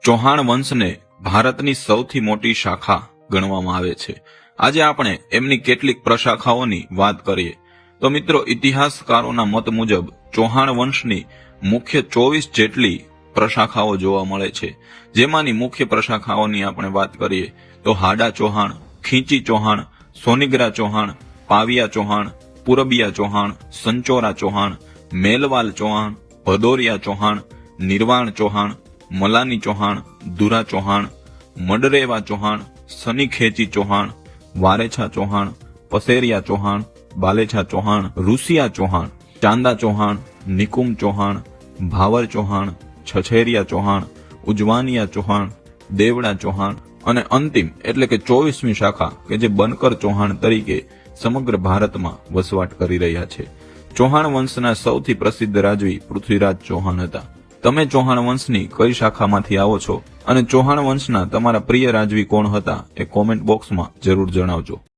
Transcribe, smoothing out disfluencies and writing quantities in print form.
ચૌહાણ વંશને ભારતની સૌથી મોટી શાખા ગણવામાં આવે છે। આજે આપણે એમની કેટલીક પ્રશાખાઓની વાત કરીએ તો મિત્રો, ઇતિહાસકારોના મત મુજબ ચૌહાણ વંશની મુખ્ય 24 જેટલી પ્રશાખાઓ જોવા મળે છે। જેમાંની મુખ્ય પ્રશાખાઓની આપણે વાત કરીએ તો હાડા ચૌહાણ, ખીંચી ચૌહાણ, સોનીગ્રા ચૌહાણ, પાવિયા ચૌહાણ, પુરબિયા ચૌહાણ, સંચોરા ચૌહાણ, મેલવાલ ચૌહાણ, ભદોરિયા ચૌહાણ, નિર્વાણ ચૌહાણ, મલાની ચૌહાણ, દુરા ચૌહાણ, મડરેવા ચૌહાણ, સનીખેચી ચૌહાણ, વારેછા ચૌહાણ, પસેરિયા ચૌહાણ, બાલેછા ચૌહાણ, રૂસિયા ચૌહાણ, ચાંદા ચૌહાણ, નિકુમ ચૌહાણ, ભાવર ચૌહાણ, છછેરિયા ચૌહાણ, ઉજવાનિયા ચૌહાણ, દેવડા ચૌહાણ અને અંતિમ એટલે કે 24મી શાખા કે જે બનકર ચૌહાણ તરીકે સમગ્ર ભારતમાં વસવાટ કરી રહ્યા છે। ચૌહાણ વંશના સૌથી પ્રસિદ્ધ રાજવી પૃથ્વીરાજ ચૌહાણ હતા। તમે ચૌહાણ વંશની કઈ શાખામાંથી આવો છો અને ચૌહાણ વંશના તમારા પ્રિય રાજવી કોણ હતા એ કોમેન્ટ બોક્સમાં જરૂર જણાવજો।